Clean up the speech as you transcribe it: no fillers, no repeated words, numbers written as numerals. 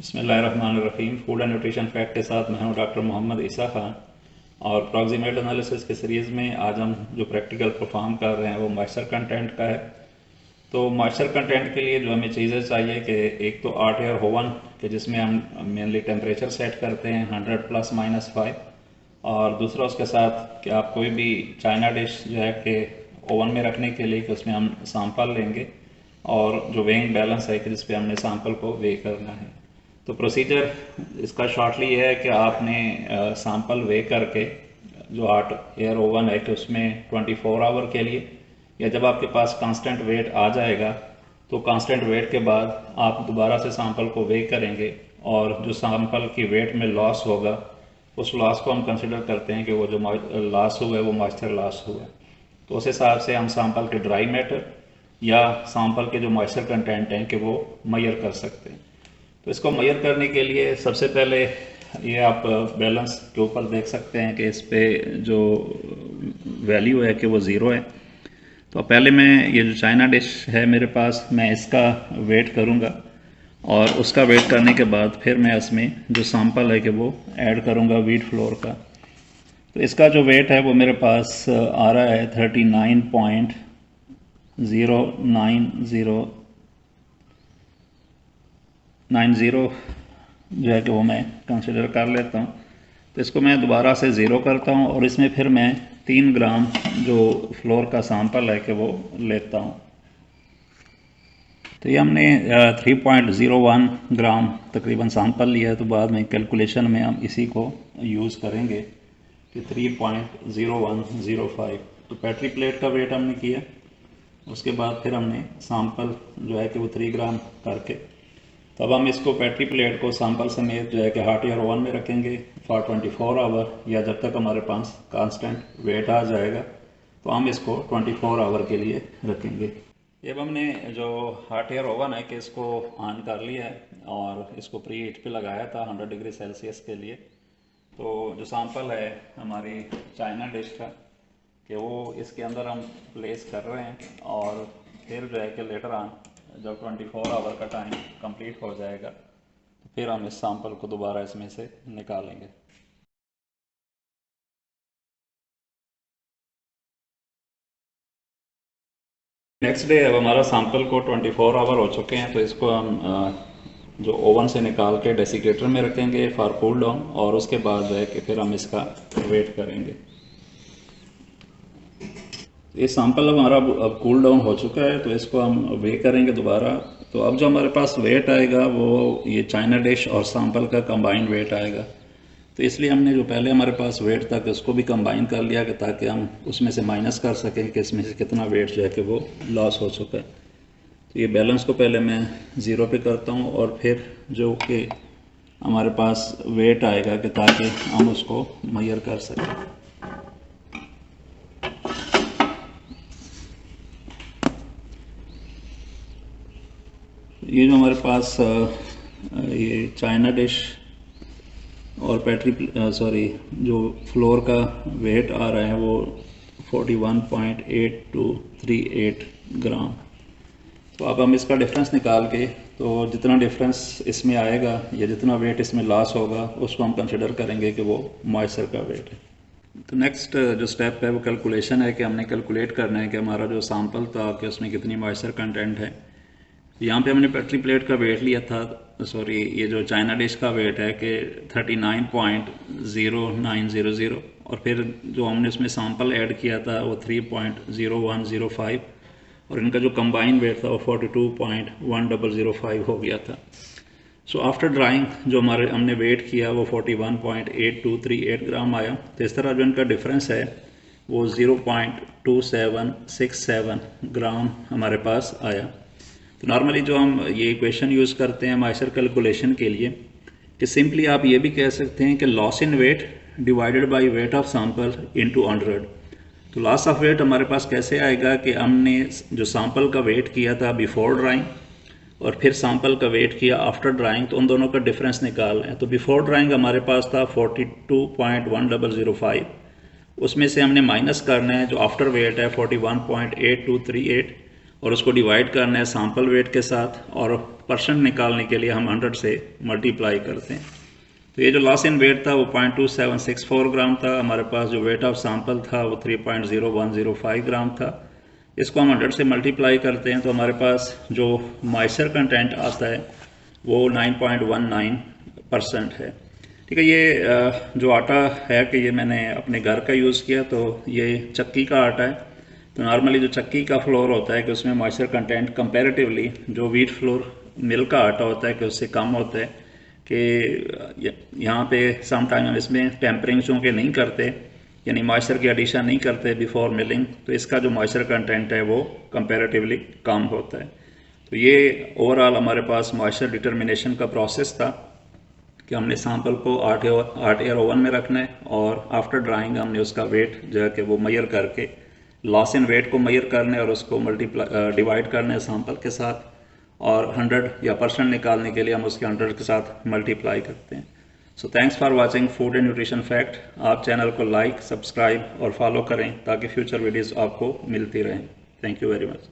बिस्मिल्लाहिर्रहमानिर्रहीम। Food and nutrition fact के साथ मैं हूं डॉक्टर मोहम्मद ईसा खान। और प्रॉक्सिमेट एनालिसिस के सीरीज़ में आज हम जो प्रैक्टिकल परफॉर्म कर रहे हैं वो मॉइस्चर कंटेंट का है। तो मॉइस्चर कंटेंट के लिए जो हमें चीज़ें चाहिए कि एक तो आर्ट एयर ओवन के जिसमें हम मेनली टेम्परेचर सेट करते हैं 100 ± 5, और दूसरा उसके साथ कि आप कोई भी चाइना डिश जो है कि ओवन में रखने के लिए कि उसमें हम सैंपल लेंगे, और जो वेइंग बैलेंस है कि जिस पे हमने सैंपल को वे करना है। तो प्रोसीजर इसका शॉर्टली ये है कि आपने सैंपल वे करके जो हॉट एयर ओवन है कि उसमें 24 आवर के लिए, या जब आपके पास कांस्टेंट वेट आ जाएगा तो कांस्टेंट वेट के बाद आप दोबारा से सैंपल को वे करेंगे, और जो सैंपल की वेट में लॉस होगा उस लॉस को हम कंसिडर करते हैं कि वो जो लॉस हुआ है वो मॉइस्चर लॉस हुआ है। तो उस हिसाब से हम सैंपल के ड्राई मैटर या सैंपल के जो मॉइस्चर कंटेंट हैं कि वो मेजर कर सकते हैं। तो इसको मेजर करने के लिए सबसे पहले ये आप बैलेंस के ऊपर देख सकते हैं कि इस पे जो वैल्यू है कि वो ज़ीरो है। तो पहले मैं ये जो चाइना डिश है मेरे पास, मैं इसका वेट करूँगा, और उसका वेट करने के बाद फिर मैं इसमें जो सैंपल है कि वो ऐड करूँगा व्हीट फ्लोर का। तो इसका जो वेट है वो मेरे पास आ रहा है 39.090 जो है कि वो मैं कंसिडर कर लेता हूँ। तो इसको मैं दोबारा से ज़ीरो करता हूँ और इसमें फिर मैं 3 ग्राम जो फ्लोर का सैंपल है कि वो लेता हूँ। तो ये हमने 3.01 ग्राम तकरीबन सैंपल लिया है। तो बाद में कैलकुलेशन में हम इसी को यूज़ करेंगे कि 3.0105। तो बैटरी प्लेट का वेट हमने किया, उसके बाद फिर हमने सैंपल जो है कि वो 3 ग्राम करके, तब हम इसको बैटरी प्लेट को सैंपल समेत जो है कि हॉट एयर ओवन में रखेंगे फॉर 24 आवर, या जब तक हमारे पास कांस्टेंट वेट आ जाएगा तो हम इसको 24 आवर के लिए रखेंगे। अब हमने जो हॉट एयर ओवन है कि इसको ऑन कर लिया है और इसको प्री हीट पे लगाया था 100 डिग्री सेल्सियस के लिए। तो जो सैंपल है हमारी चाइना डिश का कि वो इसके अंदर हम प्लेस कर रहे हैं, और फिर जो है कि लेटर ऑन जब 24 आवर का टाइम कंप्लीट हो जाएगा तो फिर हम इस सैंपल को दोबारा इसमें से निकालेंगे। नेक्स्ट डे अब हमारा सैंपल को 24 आवर हो चुके हैं, तो इसको हम जो ओवन से निकाल के डेसिकेटर में रखेंगे फॉर कूल डाउन, और उसके बाद जो है कि फिर हम इसका वेट करेंगे। ये सैंपल हमारा अब कूल डाउन हो चुका है, तो इसको हम वे करेंगे दोबारा। तो अब जो हमारे पास वेट आएगा वो ये चाइना डिश और सैंपल का कंबाइंड वेट आएगा। तो इसलिए हमने जो पहले हमारे पास वेट था कि उसको भी कंबाइन कर लिया कि ताकि हम उसमें से माइनस कर सकें कि इसमें से कितना वेट जो है कि वो लॉस हो चुका है। तो ये बैलेंस को पहले मैं ज़ीरो पे करता हूँ, और फिर जो कि हमारे पास वेट आएगा कि ताकि हम उसको मेजर कर सकें। ये जो हमारे पास ये चाइना डिश और जो फ्लोर का वेट आ रहा है वो 41.8238 ग्राम। तो अब हम इसका डिफरेंस निकाल के, तो जितना डिफरेंस इसमें आएगा या जितना वेट इसमें लॉस होगा उसको हम कंसिडर करेंगे कि वो मॉइस्चर का वेट है। तो नेक्स्ट जो स्टेप है वो कैलकुलेशन है कि हमने कैलकुलेट करना है कि हमारा जो सैंपल था कि उसमें कितनी मॉइस्चर कंटेंट है। यहाँ पे हमने बैटरी प्लेट का वेट लिया था, ये जो चाइना डिश का वेट है कि 39.0900, और फिर जो हमने उसमें सैंपल ऐड किया था वो 3.0105, और इनका जो कंबाइन वेट था वो 42.1005 हो गया था। सो आफ्टर ड्राइंग जो हमने वेट किया वो 41.8238 ग्राम आया। तो इस तरह जो इनका डिफरेंस है वो 0.2767 ग्राम हमारे पास आया। तो नॉर्मली जो हम ये इक्वेशन यूज़ करते हैं मॉइस्चर कैलकुलेशन के लिए कि सिंपली आप ये भी कह सकते हैं कि loss in weight divided by weight of sample into 100। तो लॉस ऑफ वेट हमारे पास कैसे आएगा कि हमने जो सैंपल का वेट किया था बिफोर ड्राइंग और फिर सैंपल का वेट किया आफ्टर ड्राइंग, तो उन दोनों का डिफरेंस निकाल रहे हैं। तो बिफोर ड्राइंग हमारे पास था 42.1005, उसमें से हमने माइनस करना है जो आफ्टर वेट है 41.8238, और उसको डिवाइड करना है सैंपल वेट के साथ, और परसेंट निकालने के लिए हम 100 से मल्टीप्लाई करते हैं। तो ये जो लॉस इन वेट था वो 0.2764 ग्राम था। हमारे पास जो वेट ऑफ सैंपल था वो 3.0105 ग्राम था। इसको हम 100 से मल्टीप्लाई करते हैं तो हमारे पास जो मॉइस्चर कंटेंट आता है वो 9.19% है। ठीक है, ये जो आटा है कि ये मैंने अपने घर का यूज़ किया, तो ये चक्की का आटा है। तो नॉर्मली जो चक्की का फ्लोर होता है कि उसमें मॉइस्चर कंटेंट कंपैरेटिवली जो व्हीट फ्लोर मिल का आटा होता है कि उससे कम होता है। कि यहाँ पे सम टाइम हम इसमें टेम्परिंग चूँकि नहीं करते, यानी मॉइस्चर की एडिशन नहीं करते बिफोर मिलिंग, तो इसका जो मॉइस्चर कंटेंट है वो कंपैरेटिवली कम होता है। तो ये ओवरऑल हमारे पास मॉइस्चर डिटर्मिनेशन का प्रोसेस था कि हमने सैंपल को 8 एयर ओवन में रखना है, और आफ्टर ड्राइंग हमने उसका वेट जो है कि वो मेजर करके लॉस इन वेट को मेजर करने और उसको डिवाइड करने है सैंपल के साथ, और 100 या परसेंट निकालने के लिए हम उसके 100 के साथ मल्टीप्लाई करते हैं। So thanks for watching food and nutrition fact. आप चैनल को लाइक, सब्सक्राइब और फॉलो करें ताकि फ्यूचर वीडियोस आपको मिलती रहें। Thank you very much.